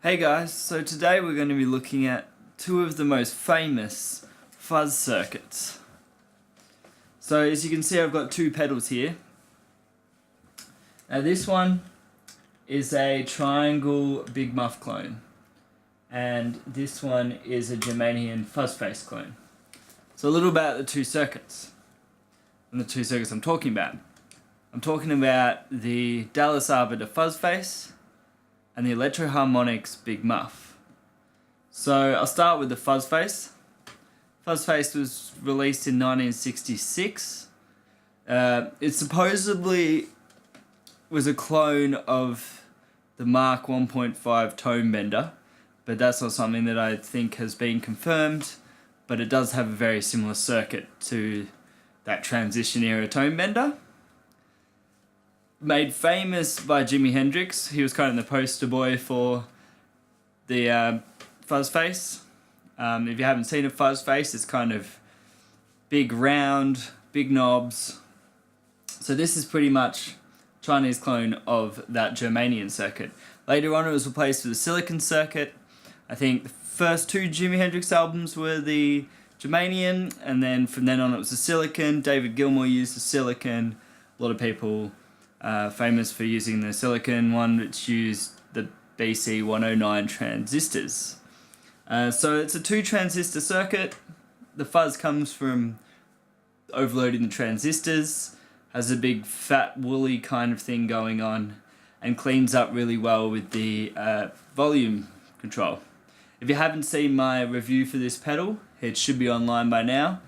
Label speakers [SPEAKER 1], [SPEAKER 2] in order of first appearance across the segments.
[SPEAKER 1] Hey guys, so today we're going to be looking at two of the most famous fuzz circuits. So as you can see, I've got two pedals here. Now this one is a triangle Big Muff clone, and this one is a Germanium fuzz face clone. So a little about the two circuits, and the two circuits I'm talking about. I'm talking about the Dallas Arbiter fuzz face and the Electro Harmonix Big Muff. So I'll start with the fuzz face. Fuzz face was released in 1966. It supposedly was a clone of the Mark 1.5 tone bender, but that's not something that I think has been confirmed, but it does have a very similar circuit to that transition era tone bender. Made famous by Jimi Hendrix. He was kind of the poster boy for the fuzz face. If you haven't seen a fuzz face, it's kind of big round, big knobs. So this is pretty much Chinese clone of that Germanium circuit. Later on it was replaced with a silicon circuit. I think the first two Jimi Hendrix albums were the Germanium, and then from then on it was the silicon. David Gilmour used the silicon. A lot of people famous for using the silicon one, which used the BC109 transistors. So it's a two transistor circuit. The fuzz comes from overloading the transistors, has a big fat woolly kind of thing going on, and cleans up really well with the volume control. If you haven't seen my review for this pedal, it should be online by now.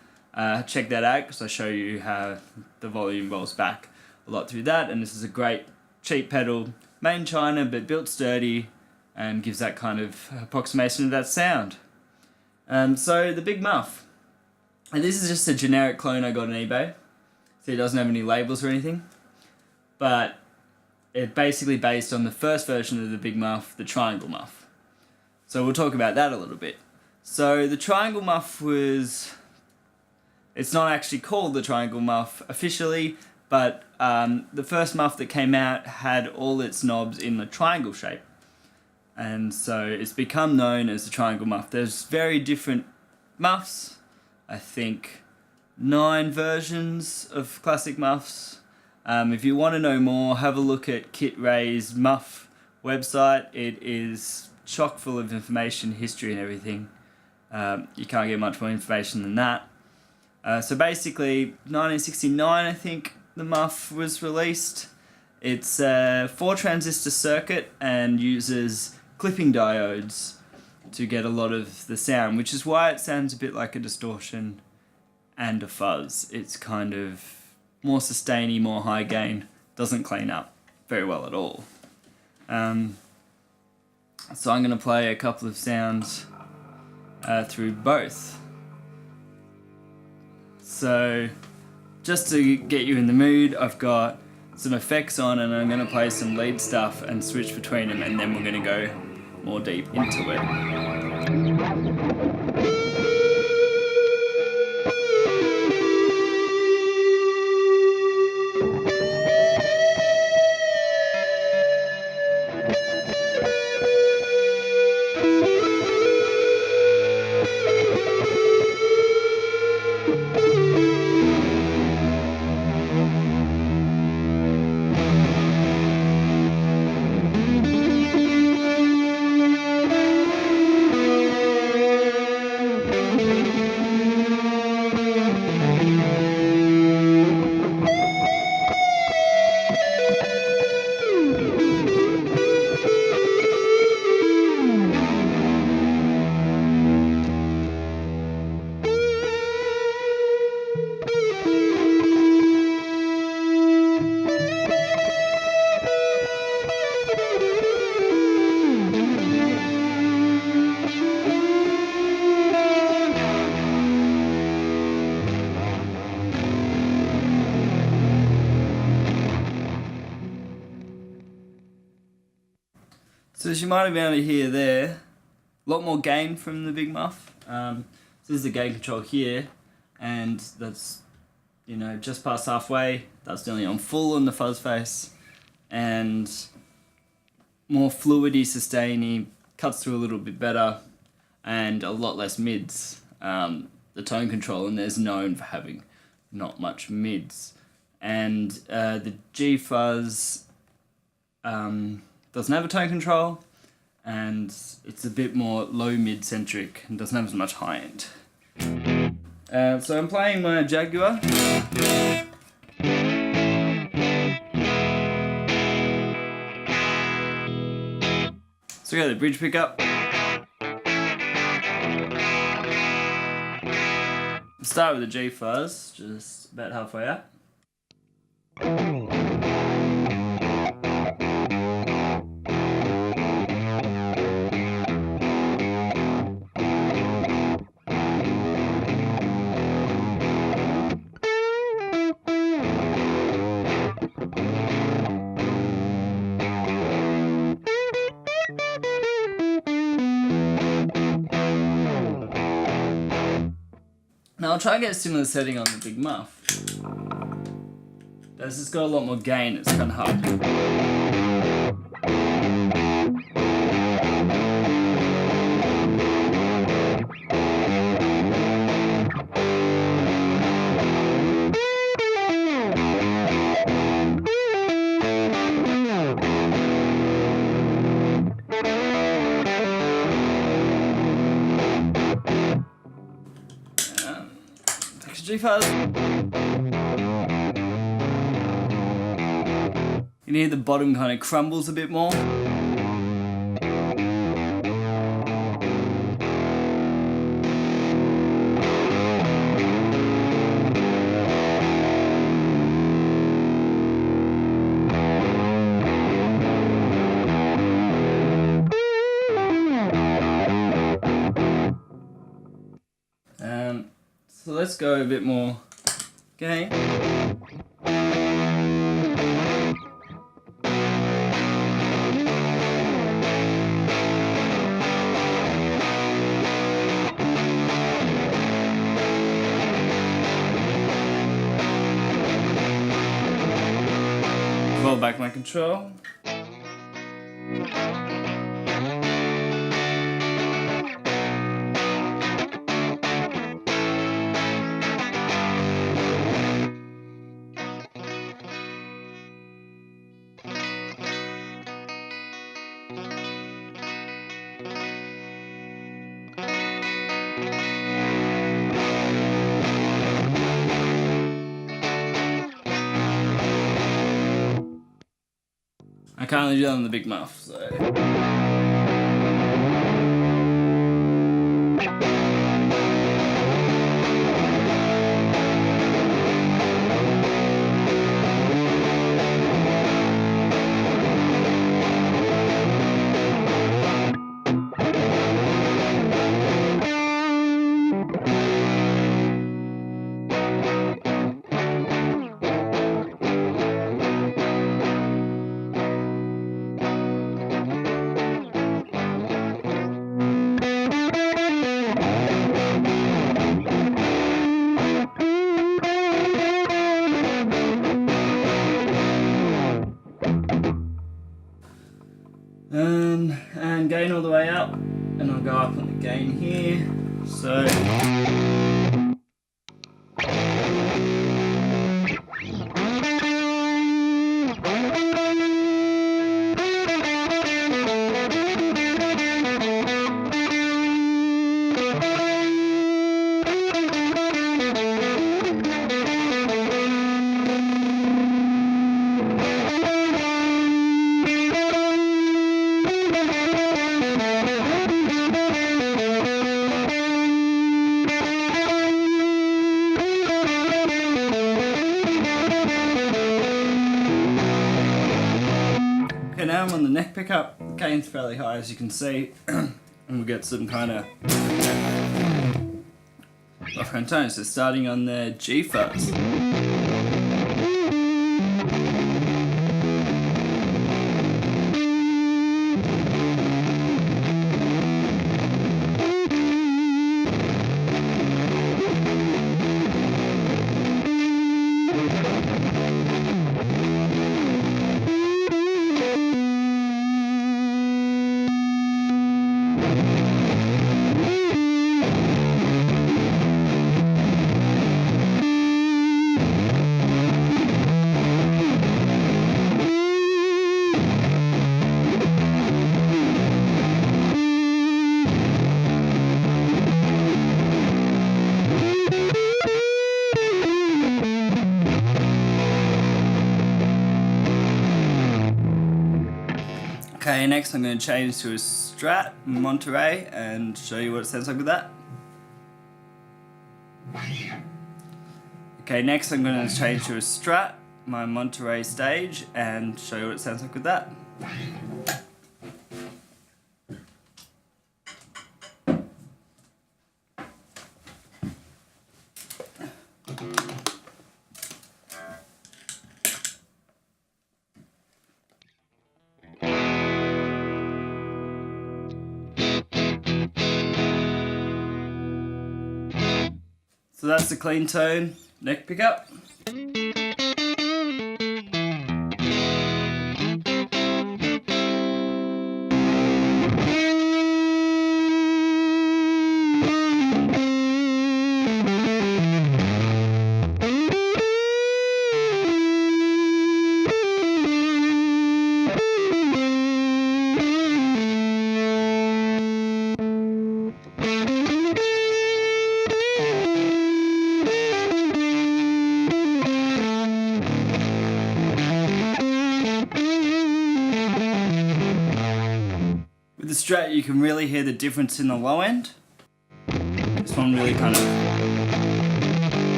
[SPEAKER 1] Check that out because I show you how the volume rolls back a lot through that, and this is a great cheap pedal, made in China but built sturdy and gives that kind of approximation of that sound. So the Big Muff, and this is just a generic clone I got on eBay, so it doesn't have any labels or anything, but it's basically based on the first version of the Big Muff, the Triangle Muff. So we'll talk about that a little bit. So the Triangle Muff it's not actually called the Triangle Muff officially, but the first muff that came out had all its knobs in the triangle shape, and so it's become known as the Triangle Muff. There's very different muffs, I think 9 versions of classic muffs. If you want to know more, have a look at Kit Ray's muff website. It is chock full of information, history and everything. You can't get much more information than that. So basically 1969 I think the muff was released. It's a 4 transistor circuit and uses clipping diodes to get a lot of the sound, which is why it sounds a bit like a distortion and a fuzz. It's kind of more sustainy, more high gain, doesn't clean up very well at all. So I'm going to play a couple of sounds through both. So just to get you in the mood, I've got some effects on and I'm going to play some lead stuff and switch between them, and then we're going to go more deep into it. So as you might have been able to hear there, a lot more gain from the Big Muff. So this is the gain control here, and that's you know, just past halfway. That's nearly on full on the fuzz face, and more fluidy, sustainy, cuts through a little bit better, and a lot less mids. The tone control, and there's known for having not much mids. And the G-Fuzz doesn't have a tone control, and it's a bit more low mid centric and doesn't have as much high end. So I'm playing my Jaguar. So we got the bridge pickup. Start with the G-Fuzz, just about halfway up. Now I'll try and get a similar setting on the Big Muff. This has got a lot more gain, it's kind of hard. G-Fuzz. You can hear the bottom kind of crumbles a bit more. So let's go a bit more gain. Roll back my control. I can't only do that on the Big Muff, so. And gain all the way up, and I'll go up on the gain here, so. Okay, now I'm on the neck pickup. The gain's fairly high, as you can see, and we'll get some kind of off-hand tones. So starting on the G-Fuzz. Okay, next I'm going to change to a Strat Monterey and show you what it sounds like with that. Okay, next I'm going to change to a Strat, my Monterey stage, and show you what it sounds like with that. So that's the clean tone neck pickup. With the Strat you can really hear the difference in the low end. This one really kind of...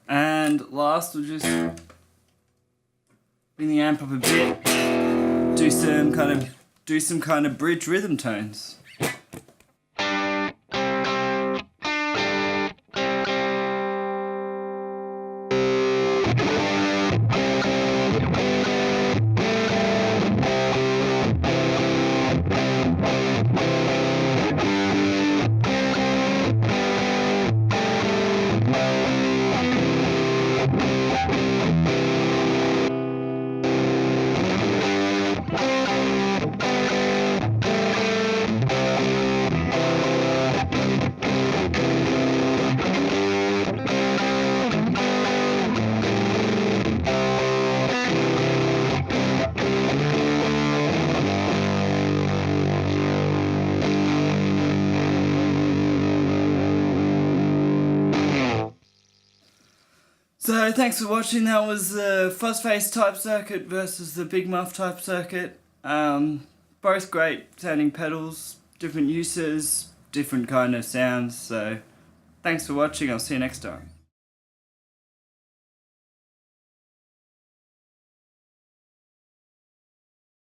[SPEAKER 1] And last we'll just bring the amp up a bit, do some kind of bridge rhythm tones. So thanks for watching. That was the Fuzzface type circuit versus the Big Muff type circuit. Both great sounding pedals, different uses, different kind of sounds. So thanks for watching. I'll see you next time.